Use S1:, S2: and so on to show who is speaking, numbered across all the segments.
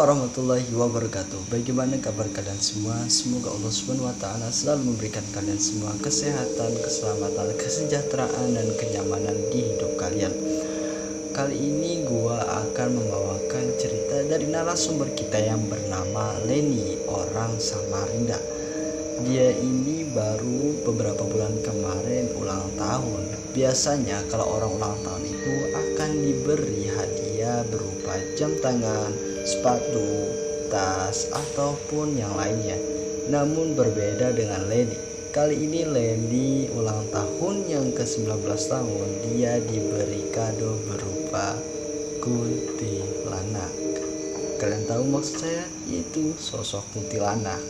S1: warahmatullahi wabarakatuh. Bagaimana kabar kalian semua? Semoga Allah Subhanahu wa taala selalu memberikan kalian semua kesehatan, keselamatan, kesejahteraan dan kenyamanan di hidup kalian. Kali ini gua akan membawakan cerita dari narasumber kita yang bernama Leni, orang Samarinda. Dia ini baru beberapa bulan kemarin ulang tahun. Biasanya kalau orang ulang tahun itu akan diberi hadiah berupa jam tangan, sepatu, tas, ataupun yang lainnya. Namun berbeda dengan Leni. Kali ini Leni ulang tahun yang ke-19 tahun. Dia diberi kado berupa kuntilanak. Kalian tahu maksud saya? Itu sosok kuntilanak.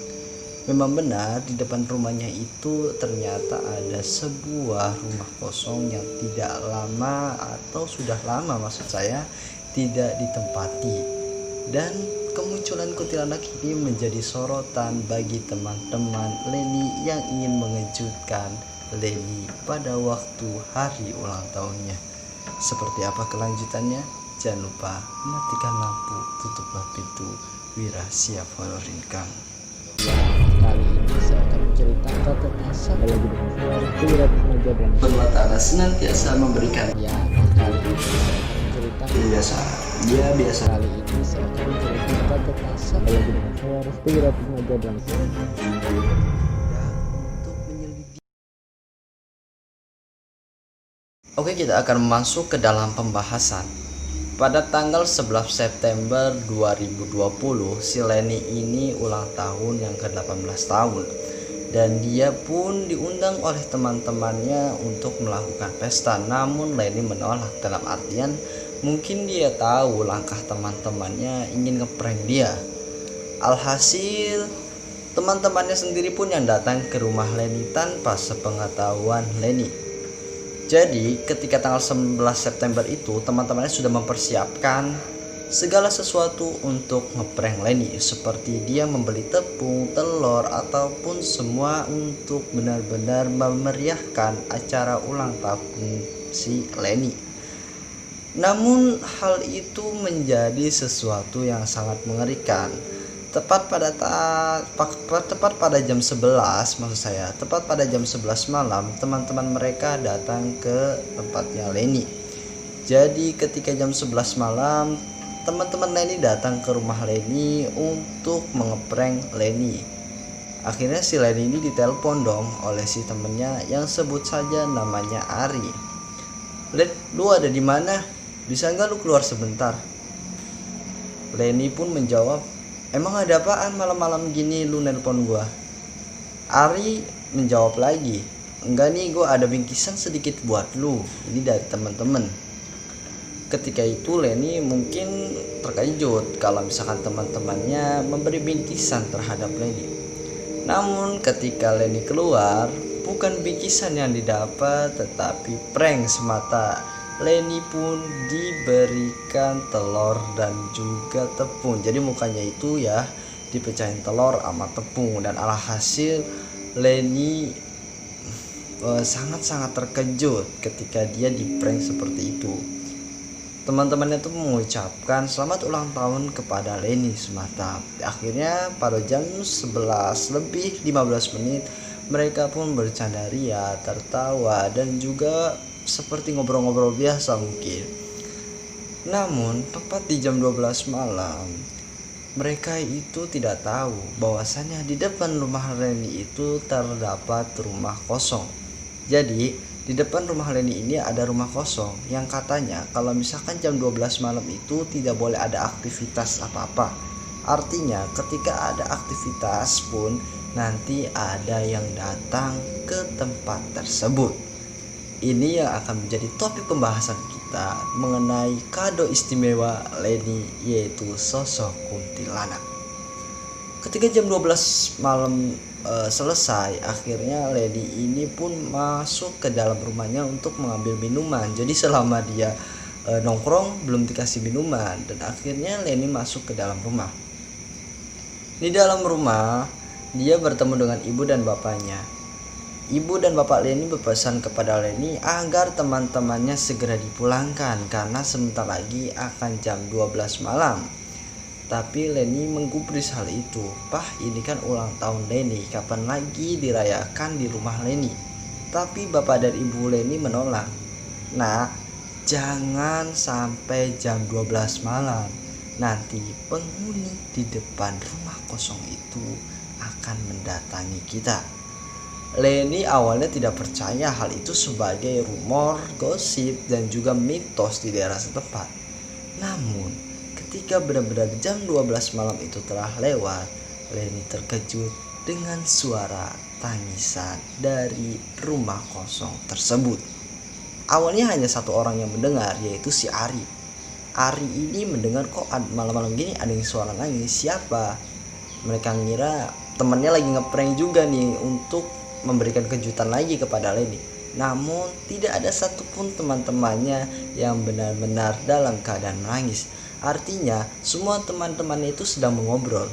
S1: Memang benar, di depan rumahnya itu ternyata ada sebuah rumah kosong yang tidak lama atau sudah lama maksud saya tidak ditempati. Dan kemunculan kuntilanak ini menjadi sorotan bagi teman-teman Leni yang ingin mengejutkan Leni pada waktu hari ulang tahunnya. Seperti apa kelanjutannya? Jangan lupa matikan lampu, tutuplah pintu, Wira siap hororin kamu.
S2: Kali ini saya akan menceritakan tentang satu lagi dengan suara Wira Remaja dan
S1: Allah Ta'ala senantiasa memberikan
S2: ya. Kali ini saya akan menceritakan
S1: biasa.
S2: Kali ini saya akan menceritakan tentang satu lagi dengan suara Wira Remaja dan
S1: Oke, kita akan masuk ke dalam pembahasan. Pada tanggal 11 September 2020, si Leni ini ulang tahun yang ke-18 tahun. Dan dia pun diundang oleh teman-temannya untuk melakukan pesta. Namun Leni menolak, dalam artian mungkin dia tahu langkah teman-temannya ingin ngeprank dia. Alhasil teman-temannya sendiri pun yang datang ke rumah Leni tanpa sepengetahuan Leni. Jadi ketika tanggal 11 September itu teman-temannya sudah mempersiapkan segala sesuatu untuk ngeprank Leni, seperti dia membeli tepung, telur, ataupun semua untuk benar-benar memeriahkan acara ulang tahun si Leni. Namun hal itu menjadi sesuatu yang sangat mengerikan. Tepat pada jam 11 maksud saya, tepat pada jam 11 malam teman-teman mereka datang ke tempatnya Leni. Jadi ketika jam 11 malam teman-teman Leni datang ke rumah Leni untuk mengeprank Leni. Akhirnya si Leni ini ditelepon dong oleh si temennya yang sebut saja namanya Ari. Lu ada di mana? Bisa nggak lu keluar sebentar? Leni pun menjawab, emang ada apaan malam-malam gini lu nelpon gua? Ari menjawab lagi, enggak nih, gua ada bingkisan sedikit buat lu, ini dari teman-teman. Ketika itu Leni mungkin terkejut kalau misalkan teman-temannya memberi bingkisan terhadap Leni. Namun ketika Leni keluar, bukan bingkisan yang didapat tetapi prank semata. Leni pun diberikan telur dan juga tepung. Jadi mukanya itu ya dipecahin telur sama tepung. Dan alhasil Leni sangat-sangat terkejut ketika dia diprank seperti itu. Teman-temannya tuh mengucapkan selamat ulang tahun kepada Leni semata. Akhirnya pada jam 11 lebih 15 menit mereka pun bercanda ria, tertawa, dan juga seperti ngobrol-ngobrol biasa mungkin. Namun tepat di jam 12 malam mereka itu tidak tahu bahwasannya di depan rumah Leni itu terdapat rumah kosong. Jadi di depan rumah Leni ini ada rumah kosong yang katanya kalau misalkan jam 12 malam itu tidak boleh ada aktivitas apa-apa. Artinya ketika ada aktivitas pun nanti ada yang datang ke tempat tersebut. Ini yang akan menjadi topik pembahasan kita mengenai kado istimewa Leni, yaitu sosok kuntilanak. Ketika jam 12 malam selesai, akhirnya Leni ini pun masuk ke dalam rumahnya untuk mengambil minuman. Jadi selama dia nongkrong belum dikasih minuman, dan akhirnya Leni masuk ke dalam rumah. Di dalam rumah dia bertemu dengan ibu dan bapaknya. Ibu dan bapak Leni berpesan kepada Leni agar teman-temannya segera dipulangkan karena sebentar lagi akan jam 12 malam. Tapi Leni menggubris hal itu. "Pah, ini kan ulang tahun Leni, kapan lagi dirayakan di rumah Leni?" Tapi bapak dan ibu Leni menolak. "Nak, jangan sampai jam 12 malam. Nanti penghuni di depan rumah kosong itu akan mendatangi kita." Leni awalnya tidak percaya hal itu sebagai rumor, gosip, dan juga mitos di daerah setempat. Namun ketika benar-benar jam 12 malam itu telah lewat, Leni terkejut dengan suara tangisan dari rumah kosong tersebut. Awalnya hanya satu orang yang mendengar, yaitu si Ari. Ari ini mendengar kok malam-malam gini ada yang suara nangis. Siapa? Mereka ngira temannya lagi ngeprank juga nih untuk memberikan kejutan lagi kepada Leni. Namun tidak ada satupun teman-temannya yang benar-benar dalam keadaan menangis. Artinya semua teman-temannya itu sedang mengobrol.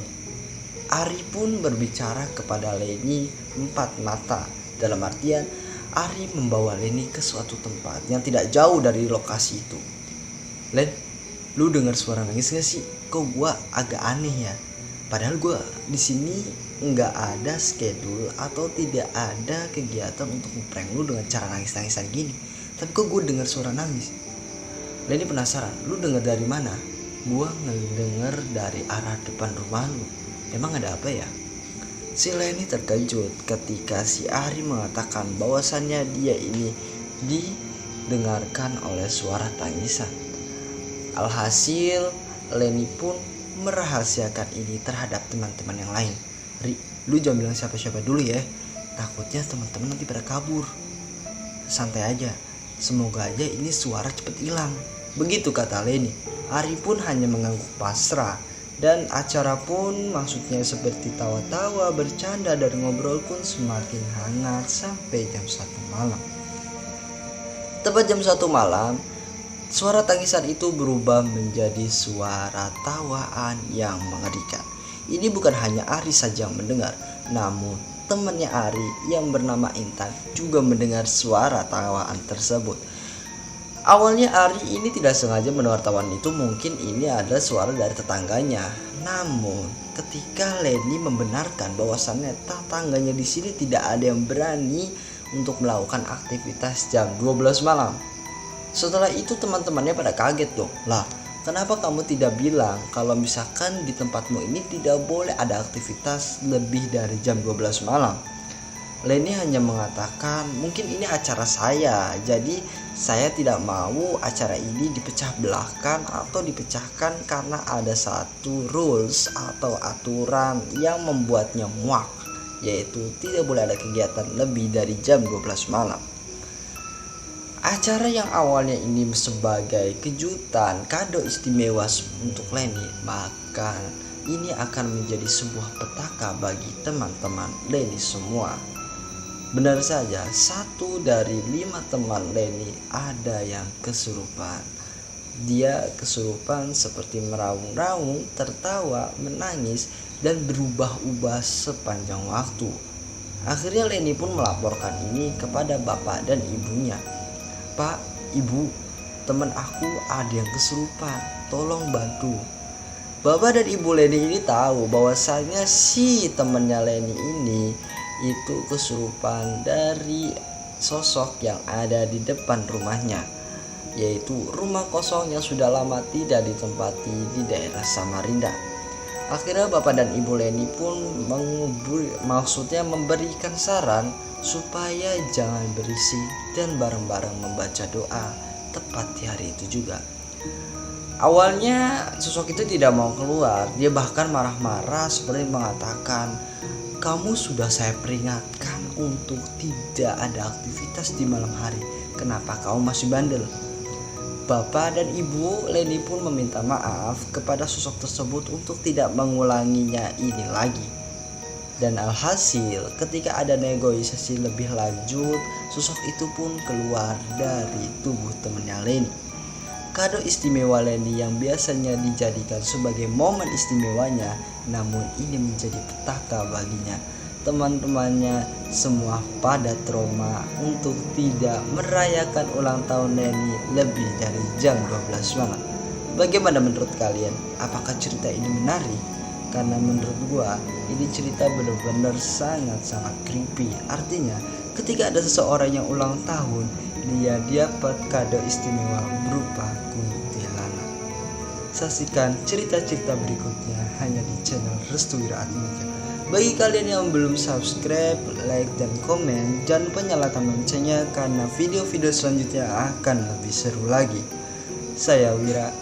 S1: Ari pun berbicara kepada Leni empat mata. Dalam artian Ari membawa Leni ke suatu tempat yang tidak jauh dari lokasi itu. "Len, lu dengar suara nangis gak sih? Kok gua agak aneh ya? Padahal gua di sini nggak ada schedule atau tidak ada kegiatan untuk ngeprank lu dengan cara nangis-nangisan gini. Tapi kok gua dengar suara nangis?" Leni penasaran, "Lu dengar dari mana?" "Gua ngedenger dari arah depan rumah lu. Emang ada apa ya?" Si Leni terkejut ketika si Ari mengatakan bahwasannya dia ini didengarkan oleh suara tangisan. Alhasil Leni pun merahasiakan ini terhadap teman-teman yang lain. "Ri, lu jangan bilang siapa-siapa dulu ya. Takutnya teman-teman nanti pada kabur. Santai aja. Semoga aja ini suara cepet hilang." Begitu kata Leni. Ari pun hanya mengangguk pasrah. Dan acara pun maksudnya seperti tawa-tawa, bercanda, dan ngobrol pun semakin hangat sampai jam 1 malam. Tepat jam 1 malam, suara tangisan itu berubah menjadi suara tawaan yang mengerikan. Ini bukan hanya Ari saja yang mendengar, namun temannya Ari yang bernama Intan juga mendengar suara tawaan tersebut. Awalnya Ari ini tidak sengaja mendengar tawaan itu, mungkin ini adalah suara dari tetangganya. Namun ketika Leni membenarkan bahwasannya tetangganya di sini tidak ada yang berani untuk melakukan aktivitas jam 12 malam. Setelah itu teman-temannya pada kaget dong. "Lah, kenapa kamu tidak bilang kalau misalkan di tempatmu ini tidak boleh ada aktivitas lebih dari jam 12 malam?" Leni hanya mengatakan, "Mungkin ini acara saya, jadi saya tidak mau acara ini dipecah belahkan atau dipecahkan karena ada satu rules atau aturan yang membuatnya muak, yaitu tidak boleh ada kegiatan lebih dari jam 12 malam." Acara yang awalnya ini sebagai kejutan, kado istimewa untuk Leni, maka ini akan menjadi sebuah petaka bagi teman-teman Leni semua. Benar saja, 1 dari 5 teman Leni ada yang kesurupan. Dia kesurupan seperti meraung-raung, tertawa, menangis, dan berubah-ubah sepanjang waktu. Akhirnya Leni pun melaporkan ini kepada bapak dan ibunya. "Pak, ibu, teman aku ada yang kesurupan, tolong bantu." Bapak dan ibu Leni ini tahu bahwasanya si temannya Leni ini itu kesurupan dari sosok yang ada di depan rumahnya, yaitu rumah kosong yang sudah lama tidak ditempati di daerah Samarinda. Akhirnya bapak dan ibu Leni pun memberikan saran supaya jangan berisik dan bareng-bareng membaca doa tepat di hari itu juga. Awalnya sosok itu tidak mau keluar, dia bahkan marah-marah seperti mengatakan, "Kamu sudah saya peringatkan untuk tidak ada aktivitas di malam hari. Kenapa kamu masih bandel?" Bapak dan ibu Leni pun meminta maaf kepada sosok tersebut untuk tidak mengulanginya ini lagi. Dan alhasil ketika ada negosiasi lebih lanjut, sosok itu pun keluar dari tubuh temannya Leni. Kado istimewa Leni yang biasanya dijadikan sebagai momen istimewanya, namun ini menjadi petaka baginya. Teman-temannya semua pada trauma untuk tidak merayakan ulang tahun Leni lebih dari jam 12 malam. Bagaimana menurut kalian? Apakah cerita ini menarik? Karena menurut gua ini cerita benar-benar sangat-sangat creepy. Artinya ketika ada seseorang yang ulang tahun, dia dapat kado istimewa berupa kuntilanak. Saksikan cerita-cerita berikutnya hanya di channel Restu Wira Atmaja. Bagi kalian yang belum subscribe, like, dan komen, jangan lupa nyalakan loncengnya karena video-video selanjutnya akan lebih seru lagi. Saya Wira,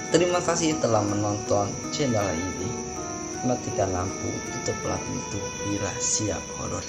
S1: terima kasih telah menonton channel ini. Matikan lampu, tutuplah pintu bila siap horor.